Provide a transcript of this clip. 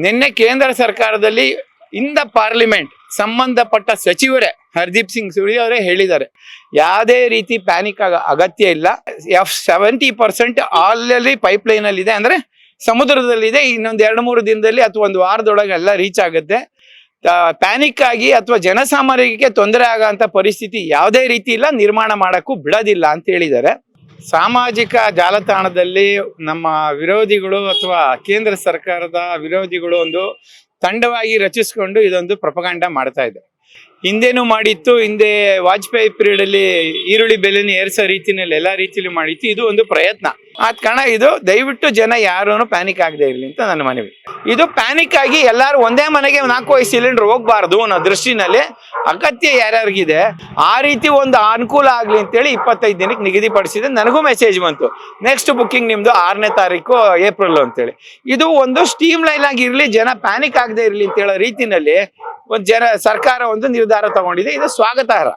ನಿನ್ನೆ ಕೇಂದ್ರ ಸರ್ಕಾರದಲ್ಲಿ ಇಂದ ಪಾರ್ಲಿಮೆಂಟ್ ಸಂಬಂಧಪಟ್ಟ ಸಚಿವರೇ ಹರ್ದೀಪ್ ಸಿಂಗ್ ಸುರಿ ಅವರೇ ಹೇಳಿದ್ದಾರೆ, ಯಾವುದೇ ರೀತಿ ಪ್ಯಾನಿಕ್ ಅಗತ್ಯ ಇಲ್ಲ. 70% ಆಲ್ರೆಡಿ ಪೈಪ್ ಲೈನ್ ಅಲ್ಲಿ ಇದೆ, ಅಂದ್ರೆ ಸಮುದ್ರದಲ್ಲಿದೆ. ಇನ್ನೊಂದು 2-3 ದಿನದಲ್ಲಿ ಅಥವಾ ಒಂದು ವಾರದೊಳಗೆ ಎಲ್ಲ ರೀಚ್ ಆಗುತ್ತೆ. ಪ್ಯಾನಿಕ್ ಆಗಿ ಅಥವಾ ಜನಸಾಮಾನ್ಯರಿಗೆ ತೊಂದರೆ ಆಗಂತ ಪರಿಸ್ಥಿತಿ ಯಾವುದೇ ರೀತಿ ಇಲ್ಲ, ನಿರ್ಮಾಣ ಮಾಡಕ್ಕೂ ಬಿಡೋದಿಲ್ಲ ಅಂತ ಹೇಳಿದ್ದಾರೆ. ಸಾಮಾಜಿಕ ಜಾಲತಾಣದಲ್ಲಿ ನಮ್ಮ ವಿರೋಧಿಗಳು ಅಥವಾ ಕೇಂದ್ರ ಸರ್ಕಾರದ ವಿರೋಧಿಗಳು ಒಂದು ತಂಡವಾಗಿ ರಚಿಸಿಕೊಂಡು ಇದೊಂದು ಪ್ರಪಗಾಂಡ ಮಾಡ್ತಾ ಇದೆ. ಹಿಂದೇನು ಮಾಡಿತ್ತು, ಹಿಂದೆ ವಾಜಪೇಯಿ ಪೀರಿಯಡ್ ಅಲ್ಲಿ ಈರುಳ್ಳಿ ಬೆಲೆನ ಏರ್ಸೋ ರೀತಿನಲ್ಲಿ ಎಲ್ಲಾ ರೀತಿಯಲ್ಲಿ ಮಾಡಿತ್ತು. ಇದು ಒಂದು ಪ್ರಯತ್ನ. ಆದ ಕಾರಣ ಇದು ದಯವಿಟ್ಟು ಜನ ಯಾರೂ ಪ್ಯಾನಿಕ್ ಆಗದೆ ಇರಲಿ ಅಂತ ನನ್ನ ಮನವಿ. ಇದು ಪ್ಯಾನಿಕ್ ಆಗಿ ಎಲ್ಲರೂ ಒಂದೇ ಮನೆಗೆ 4-5 ಸಿಲಿಂಡರ್ ಹೋಗ್ಬಾರ್ದು ಅನ್ನೋ ದೃಷ್ಟಿನಲ್ಲಿ ಅಗತ್ಯ ಯಾರ್ಯಾರಿಗಿದೆ ಆ ರೀತಿ ಒಂದು ಅನುಕೂಲ ಆಗ್ಲಿ ಅಂತೇಳಿ 25 ದಿನಕ್ಕೆ ನಿಗದಿಪಡಿಸಿದೆ. ನನಗೂ ಮೆಸೇಜ್ ಬಂತು, ನೆಕ್ಸ್ಟ್ ಬುಕ್ಕಿಂಗ್ ನಿಮ್ದು 6ನೇ ತಾರೀಕು ಏಪ್ರಿಲ್ ಅಂತೇಳಿ. ಇದು ಒಂದು ಸ್ಟೀಮ್ ಲೈನ್ ಆಗಿ ಇರಲಿ, ಜನ ಪ್ಯಾನಿಕ್ ಆಗದೆ ಇರಲಿ ಅಂತ ಹೇಳೋ ರೀತಿನಲ್ಲಿ ಸರ್ಕಾರ ಒಂದು ನಿರ್ಧಾರ ತಗೊಂಡಿದೆ. ಇದು ಸ್ವಾಗತಾರ್ಹ.